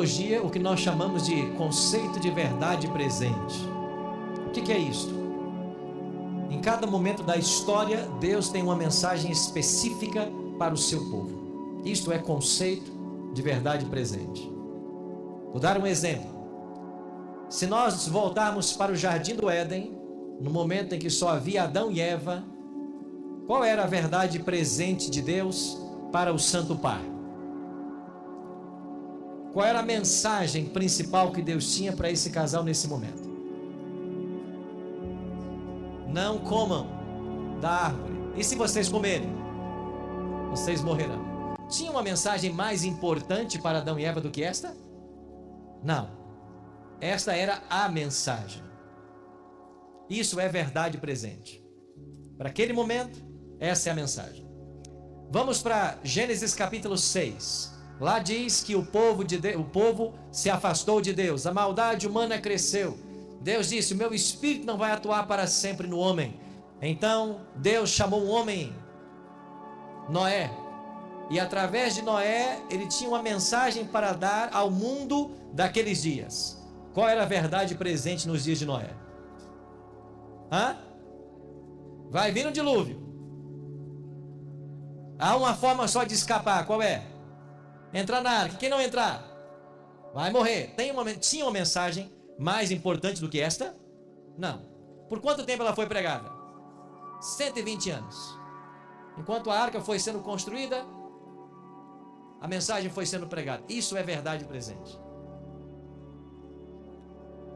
teologia o que nós chamamos de conceito de verdade presente. O que é isto? Em cada momento da história, Deus tem uma mensagem específica para o seu povo. Isto é conceito de verdade presente. Vou dar um exemplo. Se nós voltarmos para o Jardim do Éden, no momento em que só havia Adão e Eva, qual era a verdade presente de Deus para o Santo Par? Qual era a mensagem principal que Deus tinha para esse casal nesse momento? Não comam da árvore. E se vocês comerem, vocês morrerão. Tinha uma mensagem mais importante para Adão e Eva do que esta? Não. Esta era a mensagem. Isso é verdade presente. Para aquele momento, essa é a mensagem. Vamos para Gênesis capítulo 6. Lá diz que o povo se afastou de Deus. A maldade humana cresceu. Deus disse: o meu espírito não vai atuar para sempre no homem. Então Deus chamou um homem, Noé. E através de Noé, ele tinha uma mensagem para dar ao mundo daqueles dias. Qual era a verdade presente nos dias de Noé? Vai vir um dilúvio. Há uma forma só de escapar. Qual é? Entrar na arca. Quem não entrar vai morrer. Tinha uma mensagem mais importante do que esta? Não. Por quanto tempo ela foi pregada? 120 anos. Enquanto a arca foi sendo construída, a mensagem foi sendo pregada. Isso é verdade presente.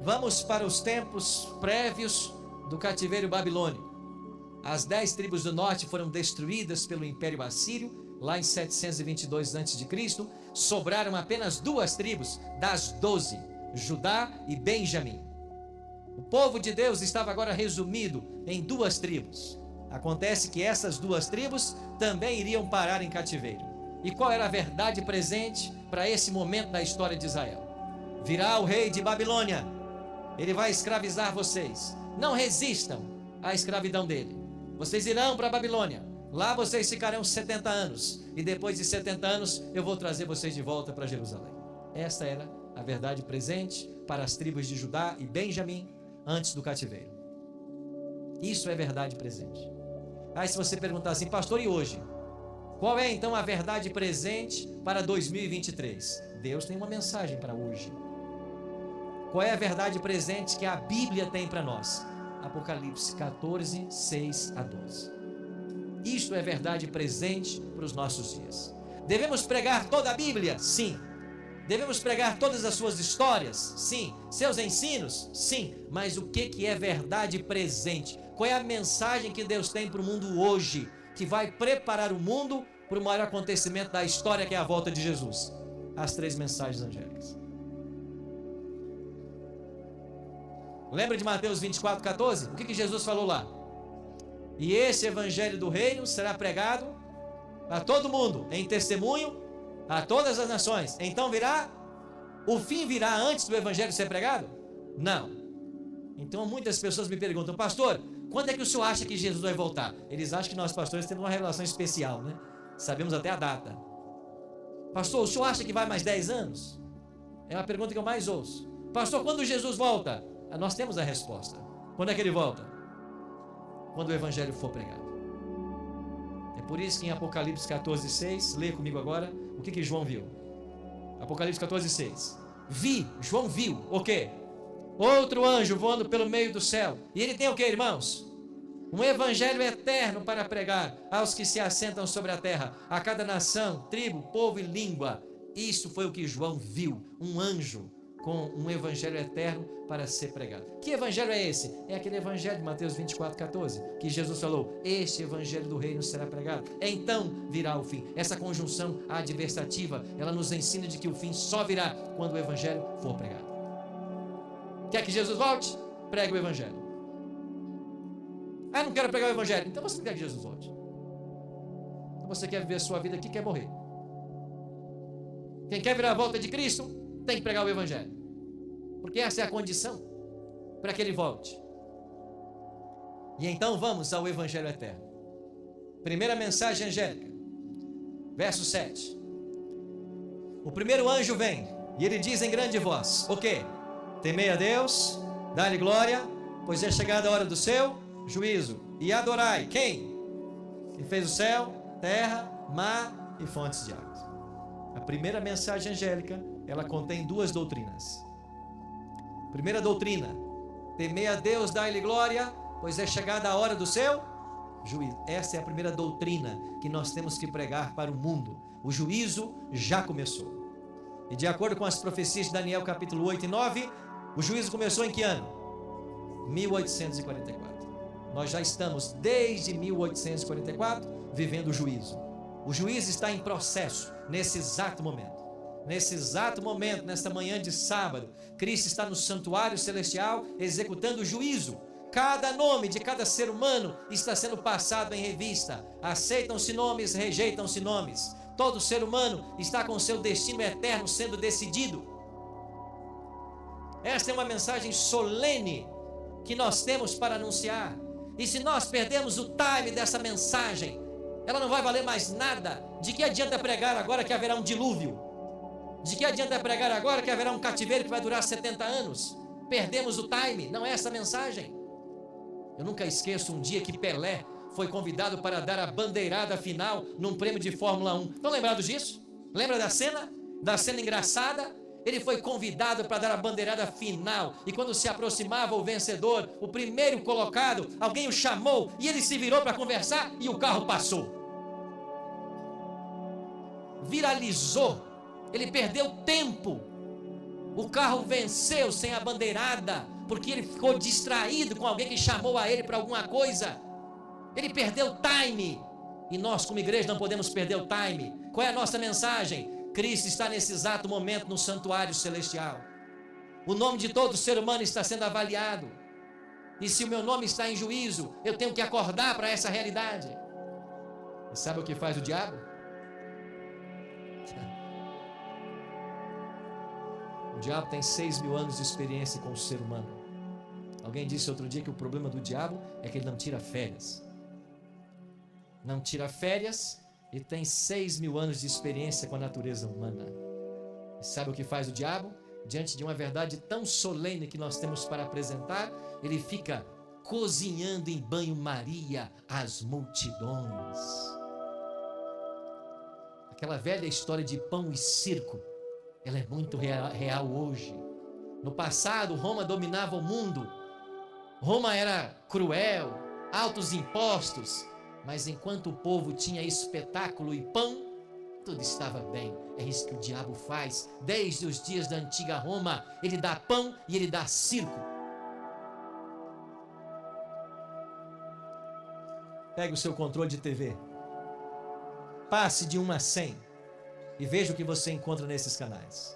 Vamos para os tempos prévios do cativeiro babilônico. As 10 tribos do norte foram destruídas pelo Império Assírio, lá em 722 a.C. Sobraram apenas 2 tribos das 12, Judá e Benjamim. O povo de Deus estava agora resumido em 2 tribos. Acontece que essas 2 tribos também iriam parar em cativeiro. E qual era a verdade presente para esse momento da história de Israel? Virá o rei de Babilônia. Ele vai escravizar vocês. Não resistam à escravidão dele. Vocês irão para a Babilônia. Lá vocês ficarão 70 anos. E depois de 70 anos, eu vou trazer vocês de volta para Jerusalém. Esta era a verdade presente para as tribos de Judá e Benjamim antes do cativeiro. Isso é verdade presente. Aí se você perguntar assim: pastor, e hoje? Qual é então a verdade presente para 2023? Deus tem uma mensagem para hoje. Qual é a verdade presente que a Bíblia tem para nós? Apocalipse 14, 6 a 12. Isto é verdade presente para os nossos dias. Devemos pregar toda a Bíblia? Sim. Devemos pregar todas as suas histórias? Sim. Seus ensinos? Sim. Mas o que é verdade presente? Qual é a mensagem que Deus tem para o mundo hoje, que vai preparar o mundo para o maior acontecimento da história, que é a volta de Jesus? As 3 mensagens angélicas. Lembra de Mateus 24, 14? O que Jesus falou lá? E esse evangelho do reino será pregado a todo mundo, em testemunho a todas as nações. Então o fim virá antes do evangelho ser pregado? Não. Então muitas pessoas me perguntam: pastor, quando é que o senhor acha que Jesus vai voltar? Eles acham que nós pastores temos uma revelação especial, né? Sabemos até a data. Pastor, o senhor acha que vai mais 10 anos? É uma pergunta que eu mais ouço. Pastor, quando Jesus volta? Nós temos a resposta. Quando é que ele volta? Quando o evangelho for pregado. É por isso que em Apocalipse 14, 6, leia comigo agora o que João viu. Apocalipse 14, 6. João viu o quê? Outro anjo voando pelo meio do céu. E ele tem o quê, irmãos? Um evangelho eterno para pregar aos que se assentam sobre a terra, a cada nação, tribo, povo e língua. Isso foi o que João viu. Um anjo com um evangelho eterno para ser pregado. Que evangelho é esse? É aquele evangelho de Mateus 24, 14, que Jesus falou: este evangelho do reino será pregado, então virá o fim. Essa conjunção adversativa, ela nos ensina de que o fim só virá quando o evangelho for pregado. Quer que Jesus volte? Pregue o evangelho. Não quero pregar o evangelho. Então você não quer que Jesus volte. Então você quer viver a sua vida aqui, quer morrer. Quem quer virar a volta de Cristo tem que pregar o evangelho, porque essa é a condição para que ele volte. E então vamos ao evangelho eterno. Primeira mensagem angélica, verso 7. O primeiro anjo vem E ele diz em grande voz: o quê? Temei a Deus, dá-lhe glória, pois é chegada a hora do seu juízo. E adorai, quem? Quem fez o céu, terra, mar e fontes de águas. A primeira mensagem angélica, ela contém duas doutrinas. Primeira doutrina: temei a Deus, dá-lhe glória, pois é chegada a hora do seu juízo. Essa é a primeira doutrina que nós temos que pregar para o mundo. O juízo já começou. E de acordo com as profecias de Daniel capítulo 8 e 9, o juízo começou em que ano? 1844. Nós já estamos desde 1844 vivendo o juízo. O juízo está em processo nesse exato momento. Nesse exato momento, nesta manhã de sábado, Cristo está no santuário celestial executando o juízo. Cada nome de cada ser humano está sendo passado em revista. Aceitam-se nomes, rejeitam-se nomes. Todo ser humano está com seu destino eterno sendo decidido. Esta é uma mensagem solene que nós temos para anunciar. E se nós perdemos o time dessa mensagem, ela não vai valer mais nada. De que adianta pregar agora que haverá um dilúvio? De que adianta pregar agora que haverá um cativeiro que vai durar 70 anos? Perdemos o time, não é essa a mensagem. Eu nunca esqueço um dia que Pelé foi convidado para dar a bandeirada final num prêmio de Fórmula 1. Estão lembrados disso? Lembra da cena? Da cena engraçada? Ele foi convidado para dar a bandeirada final. E quando se aproximava o vencedor, o primeiro colocado, alguém o chamou e ele se virou para conversar e o carro passou. Viralizou. Ele perdeu tempo. O carro venceu sem a bandeirada, porque ele ficou distraído com alguém que chamou a ele para alguma coisa. Ele perdeu time. E nós como igreja não podemos perder o time. Qual é a nossa mensagem? Cristo está nesse exato momento no santuário celestial. O nome de todo ser humano está sendo avaliado. E se o meu nome está em juízo, eu tenho que acordar para essa realidade. E sabe o que faz o diabo? O diabo tem 6.000 anos de experiência com o ser humano. Alguém disse outro dia que o problema do diabo é que ele não tira férias. Não tira férias e tem 6.000 anos de experiência com a natureza humana. E sabe o que faz o diabo? Diante de uma verdade tão solene que nós temos para apresentar, ele fica cozinhando em banho-maria as multidões. Aquela velha história de pão e circo, ela é muito real hoje. No passado, Roma dominava o mundo. Roma era cruel, altos impostos, mas enquanto o povo tinha espetáculo e pão, tudo estava bem. É isso que o diabo faz desde os dias da antiga Roma. Ele dá pão e ele dá circo. Pegue o seu controle de TV, passe de 1 a 100 e veja o que você encontra nesses canais.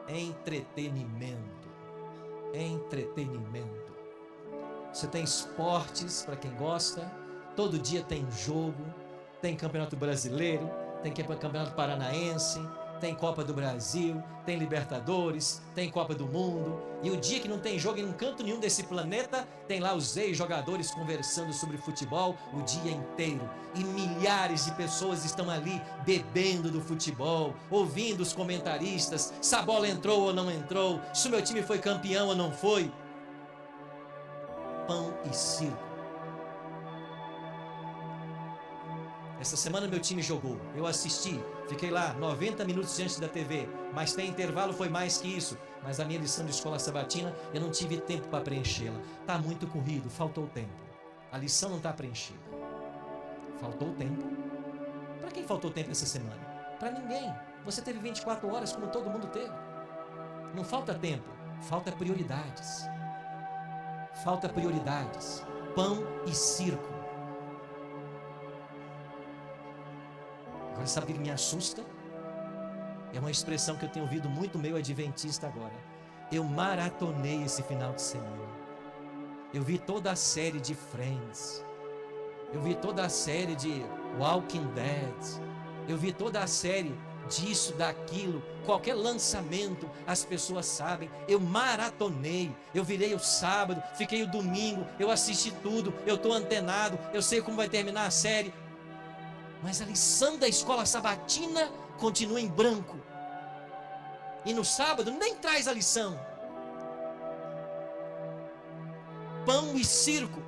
Entretenimento. Entretenimento. Você tem esportes para quem gosta. Todo dia tem jogo. Tem Campeonato Brasileiro, tem Campeonato Paranaense, tem Copa do Brasil, tem Libertadores, tem Copa do Mundo. E o dia que não tem jogo em um canto nenhum desse planeta, tem lá os ex-jogadores conversando sobre futebol o dia inteiro. E milhares de pessoas estão ali bebendo do futebol, ouvindo os comentaristas, se a bola entrou ou não entrou, se o meu time foi campeão ou não foi. Pão e circo. Essa semana meu time jogou, eu assisti, fiquei lá 90 minutos diante da TV, mas tem intervalo, foi mais que isso. Mas a minha lição de escola sabatina, eu não tive tempo para preenchê-la. Está muito corrido, faltou tempo. A lição não está preenchida. Faltou tempo. Para quem faltou tempo essa semana? Para ninguém. Você teve 24 horas como todo mundo teve. Não falta tempo, falta prioridades. Falta prioridades. Pão e circo. Agora, sabe o que me assusta? É uma expressão que eu tenho ouvido muito meio adventista agora. Eu maratonei esse final de semana. Eu vi toda a série de Friends. Eu vi toda a série de Walking Dead. Eu vi toda a série disso, daquilo. Qualquer lançamento, as pessoas sabem. Eu maratonei. Eu virei o sábado, fiquei o domingo. Eu assisti tudo. Eu estou antenado. Eu sei como vai terminar a série. Mas a lição da escola sabatina continua em branco. e no sábado nem traz a lição. Pão e circo.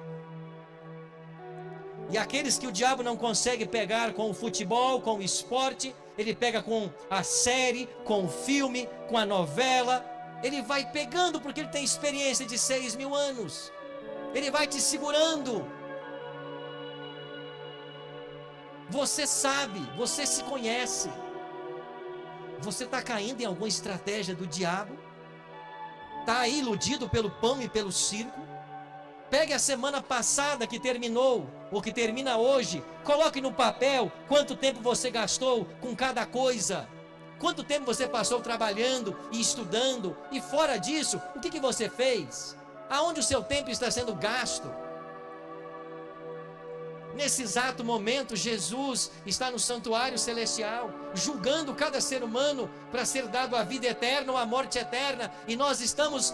E aqueles que o diabo não consegue pegar com o futebol, com o esporte, ele pega com a série, com o filme, com a novela. Ele vai pegando porque ele tem experiência de 6.000 anos. Ele vai te segurando. Você sabe, você se conhece. Você está caindo em alguma estratégia do diabo? Está aí iludido pelo pão e pelo circo? Pegue a semana passada que terminou, ou que termina hoje, coloque no papel quanto tempo você gastou com cada coisa. Quanto tempo você passou trabalhando e estudando, e fora disso, o que você fez? Aonde o seu tempo está sendo gasto? Nesse exato momento, Jesus está no santuário celestial, julgando cada ser humano para ser dado a vida eterna ou a morte eterna, e nós estamos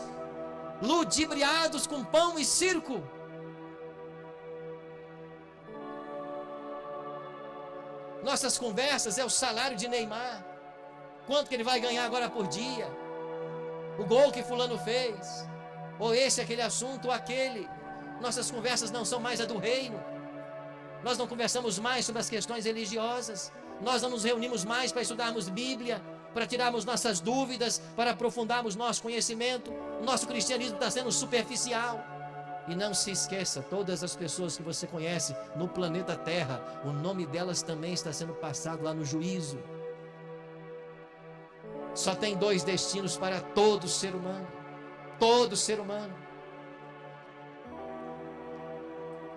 ludibriados com pão e circo. Nossas conversas é o salário de Neymar, quanto que ele vai ganhar agora por dia, o gol que fulano fez, ou esse, aquele assunto, ou aquele. Nossas conversas não são mais a do reino. Nós não conversamos mais sobre as questões religiosas. Nós não nos reunimos mais para estudarmos Bíblia, para tirarmos nossas dúvidas, para aprofundarmos nosso conhecimento. O nosso cristianismo está sendo superficial. E não se esqueça, todas as pessoas que você conhece no planeta Terra, o nome delas também está sendo passado lá no juízo. Só tem 2 destinos para todo ser humano. Todo ser humano.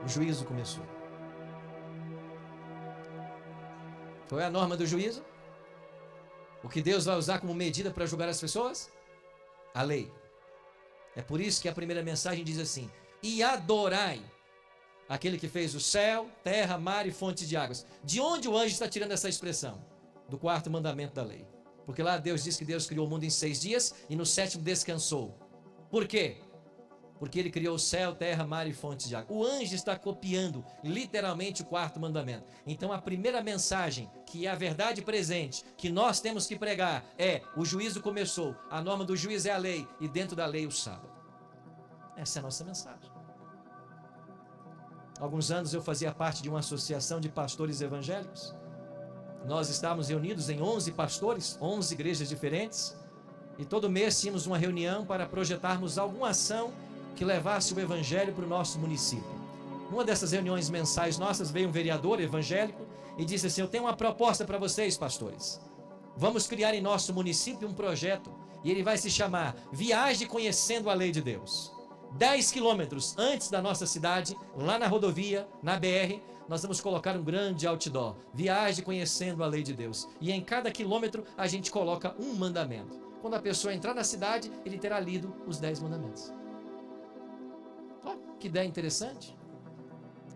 O juízo começou. Qual é a norma do juízo? O que Deus vai usar como medida para julgar as pessoas? A lei. É por isso que a primeira mensagem diz assim: e adorai aquele que fez o céu, terra, mar e fontes de águas. De onde o anjo está tirando essa expressão? Do 4º mandamento da lei. Porque lá Deus diz que Deus criou o mundo em 6 dias e no 7º descansou. Por quê? Porque ele criou o céu, terra, mar e fontes de água. O anjo está copiando literalmente o 4º mandamento. Então a primeira mensagem, que é a verdade presente, que nós temos que pregar, é: o juízo começou, a norma do juízo é a lei, e dentro da lei o sábado. Essa é a nossa mensagem. Há alguns anos eu fazia parte de uma associação de pastores evangélicos. Nós estávamos reunidos em 11 pastores, 11 igrejas diferentes, e todo mês tínhamos uma reunião para projetarmos alguma ação que levasse o evangelho para o nosso município. Numa dessas reuniões mensais nossas, veio um vereador evangélico e disse assim: eu tenho uma proposta para vocês, pastores. Vamos criar em nosso município um projeto, e ele vai se chamar Viagem Conhecendo a Lei de Deus. 10 quilômetros antes da nossa cidade, lá na rodovia, na BR, nós vamos colocar um grande outdoor: Viagem Conhecendo a Lei de Deus. E em cada quilômetro a gente coloca um mandamento. Quando a pessoa entrar na cidade, ele terá lido os 10 mandamentos. Oh, que ideia interessante.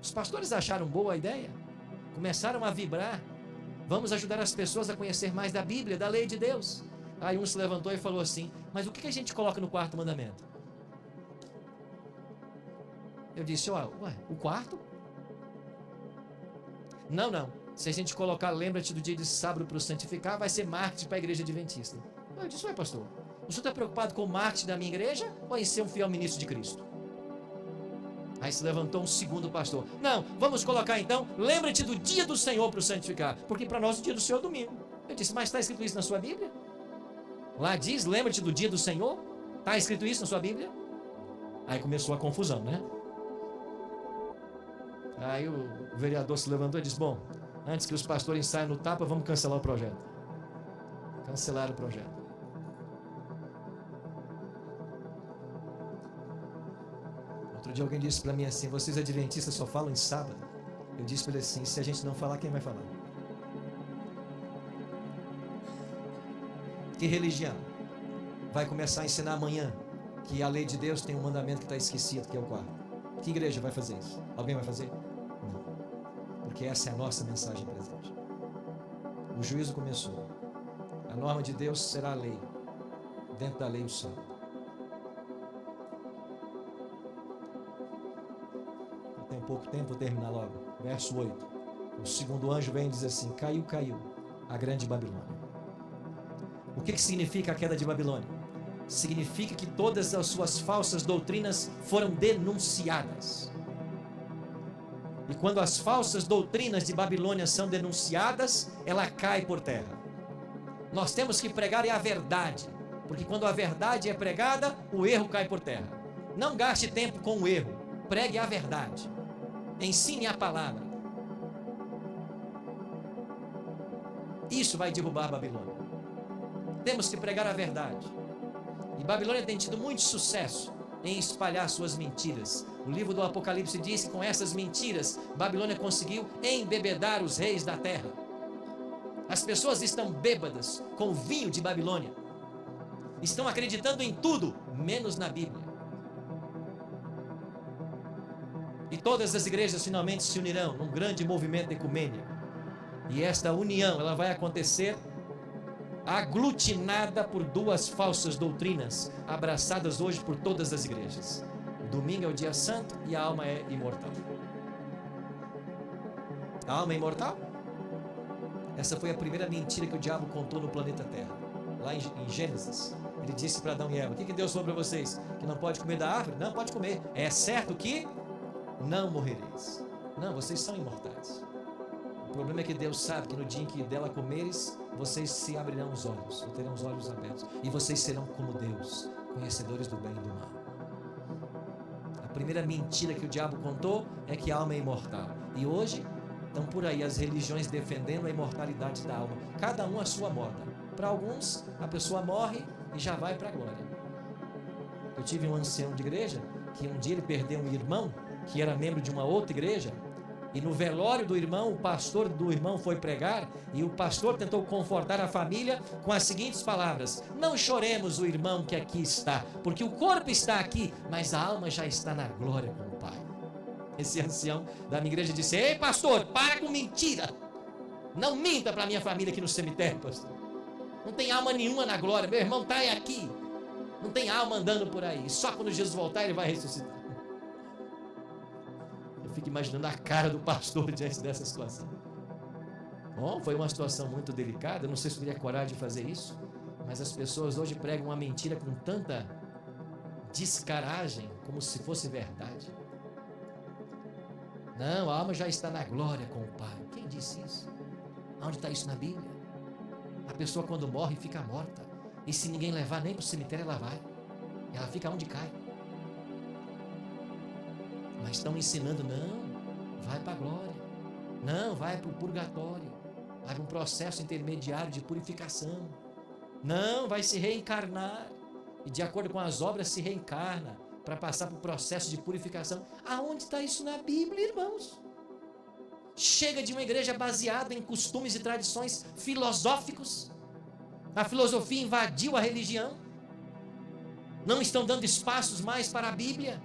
Os pastores acharam boa a ideia, começaram a vibrar. Vamos ajudar as pessoas a conhecer mais da Bíblia, da lei de Deus. Aí um se levantou e falou assim: mas o que a gente coloca no 4º mandamento? Eu disse: ué, o 4º? Não, se a gente colocar lembra-te do dia de sábado para o santificar, vai ser marketing para a igreja adventista. Eu disse: ué, pastor, o senhor está preocupado com o marketing da minha igreja ou em ser um fiel ministro de Cristo? Aí se levantou um segundo pastor: não, vamos colocar então, lembra-te do dia do Senhor para o santificar, porque para nós o dia do Senhor é domingo. Eu disse: mas está escrito isso na sua Bíblia? Lá diz, lembra-te do dia do Senhor? Está escrito isso na sua Bíblia? Aí começou a confusão, né? Aí o vereador se levantou e disse: bom, antes que os pastores saiam no tapa, vamos cancelar o projeto. Cancelaram o projeto. Outro dia alguém disse para mim assim: vocês adventistas só falam em sábado. Eu disse para ele assim: se a gente não falar, quem vai falar? Que religião vai começar a ensinar amanhã que a lei de Deus tem um mandamento que está esquecido, que é o 4º? Que igreja vai fazer isso? Alguém vai fazer? Não. Porque essa é a nossa mensagem presente. O juízo começou. A norma de Deus será a lei. Dentro da lei o sábado. Eu tenho pouco tempo, vou terminar logo. Verso 8. O segundo anjo vem e diz assim: caiu a grande Babilônia. O que significa a queda de Babilônia? Significa que todas as suas falsas doutrinas foram denunciadas. E quando as falsas doutrinas de Babilônia são denunciadas, ela cai por terra. Nós temos que pregar a verdade, porque quando a verdade é pregada, o erro cai por terra. Não gaste tempo com o erro, pregue a verdade. Ensine a palavra. Isso vai derrubar a Babilônia. Temos que pregar a verdade. E Babilônia tem tido muito sucesso em espalhar suas mentiras. O livro do Apocalipse diz que com essas mentiras, Babilônia conseguiu embebedar os reis da terra. As pessoas estão bêbadas com o vinho de Babilônia. Estão acreditando em tudo, menos na Bíblia. E todas as igrejas finalmente se unirão num grande movimento ecumênico. E esta união, ela vai acontecer aglutinada por duas falsas doutrinas, abraçadas hoje por todas as igrejas. O domingo é o dia santo e a alma é imortal. A alma é imortal? Essa foi a primeira mentira que o diabo contou no planeta Terra. Lá em Gênesis, ele disse para Adão e Eva: o que Deus falou para vocês? Que não pode comer da árvore? Não, pode comer. É certo que não morrereis. Não, vocês são imortais. O problema é que Deus sabe que no dia em que dela comeres, vocês se abrirão os olhos, ou terão os olhos abertos, e vocês serão como Deus, conhecedores do bem e do mal. A primeira mentira que o diabo contou é que a alma é imortal. E hoje estão por aí as religiões defendendo a imortalidade da alma, cada um a sua moda. Para alguns, a pessoa morre e já vai para a glória. Eu tive um ancião de igreja que um dia ele perdeu um irmão que era membro de uma outra igreja. E no velório do irmão, o pastor do irmão foi pregar e o pastor tentou confortar a família com as seguintes palavras: não choremos o irmão que aqui está, porque o corpo está aqui, mas a alma já está na glória com o Pai. Esse ancião da minha igreja disse: ei pastor, para com mentira, não minta para a minha família aqui no cemitério, pastor. Não tem alma nenhuma na glória, meu irmão está aqui, não tem alma andando por aí, só quando Jesus voltar ele vai ressuscitar. Fico imaginando a cara do pastor diante dessa situação. Bom, foi uma situação muito delicada. Eu não sei se eu teria coragem de fazer isso, mas as pessoas hoje pregam uma mentira com tanta descaragem, como se fosse verdade. Não, a alma já está na glória com o Pai. Quem disse isso? Onde está isso na Bíblia? A pessoa quando morre fica morta, e se ninguém levar nem para o cemitério ela vai. Ela fica onde cai. Mas estão ensinando: não, vai para a glória, não, vai para o purgatório, vai para um processo intermediário de purificação, não, vai se reencarnar, e de acordo com as obras se reencarna, para passar por processo de purificação. Aonde está isso na Bíblia, irmãos? Chega de uma igreja baseada em costumes e tradições filosóficos. A filosofia invadiu a religião, não estão dando espaços mais para a Bíblia.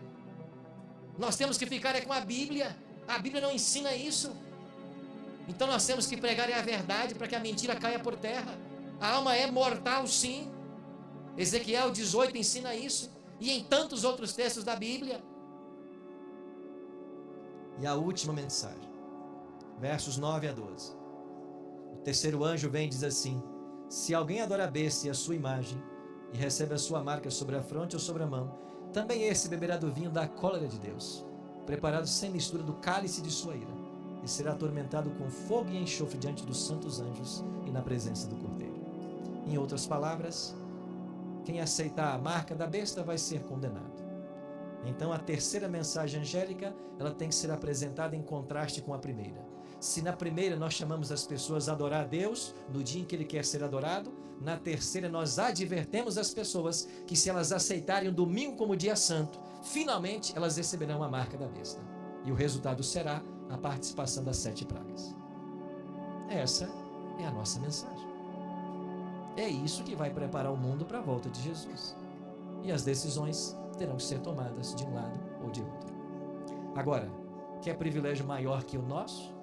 Nós temos que ficar com a Bíblia não ensina isso. Então nós temos que pregar a verdade para que a mentira caia por terra. A alma é mortal, sim. Ezequiel 18 ensina isso, e em tantos outros textos da Bíblia. E a última mensagem, versos 9 a 12. O terceiro anjo vem e diz assim: se alguém adora a besta e a sua imagem, e recebe a sua marca sobre a fronte ou sobre a mão, também esse beberá do vinho da cólera de Deus, preparado sem mistura do cálice de sua ira, e será atormentado com fogo e enxofre diante dos santos anjos e na presença do Cordeiro. Em outras palavras, quem aceitar a marca da besta vai ser condenado. Então a terceira mensagem angélica, ela tem que ser apresentada em contraste com a primeira. Se na primeira nós chamamos as pessoas a adorar a Deus no dia em que Ele quer ser adorado, na terceira nós advertemos as pessoas que se elas aceitarem o domingo como dia santo, finalmente elas receberão a marca da besta. E o resultado será a participação das 7 pragas. Essa é a nossa mensagem. É isso que vai preparar o mundo para a volta de Jesus. E as decisões terão que ser tomadas de um lado ou de outro. Agora, quer privilégio maior que o nosso,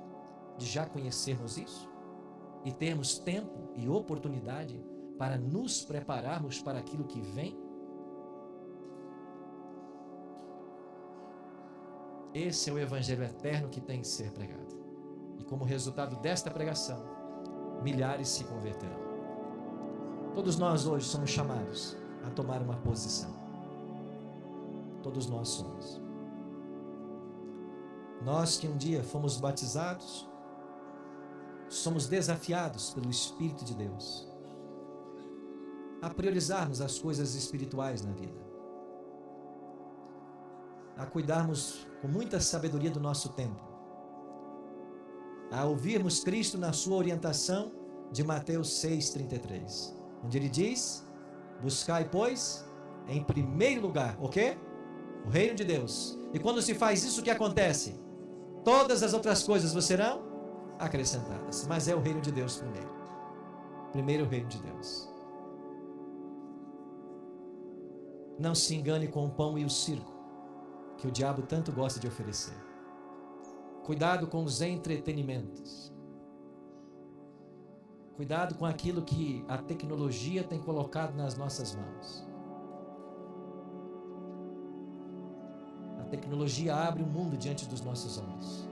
de já conhecermos isso e termos tempo e oportunidade para nos prepararmos para aquilo que vem? Esse é o evangelho eterno que tem que ser pregado. E como resultado desta pregação, milhares se converterão. Todos nós hoje somos chamados a tomar uma posição. Todos nós somos. Nós que um dia fomos batizados, somos desafiados pelo Espírito de Deus a priorizarmos as coisas espirituais na vida, a cuidarmos com muita sabedoria do nosso tempo, a ouvirmos Cristo na sua orientação de Mateus 6,33, onde ele diz: buscai, pois, em primeiro lugar, o quê? O reino de Deus. E quando se faz isso, o que acontece? Todas as outras coisas vos serão acrescentadas. Mas é o reino de Deus primeiro. Primeiro o reino de Deus. Não se engane com o pão e o circo que o diabo tanto gosta de oferecer. Cuidado com os entretenimentos. Cuidado com aquilo que a tecnologia tem colocado nas nossas mãos. A tecnologia abre o mundo diante dos nossos olhos.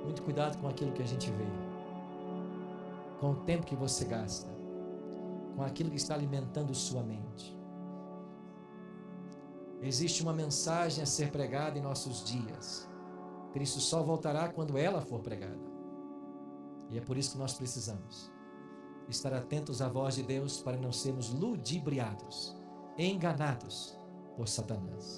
Muito cuidado com aquilo que a gente vê, com o tempo que você gasta, com aquilo que está alimentando sua mente. Existe uma mensagem a ser pregada em nossos dias. Cristo só voltará quando ela for pregada. E é por isso que nós precisamos estar atentos à voz de Deus para não sermos ludibriados, enganados por Satanás.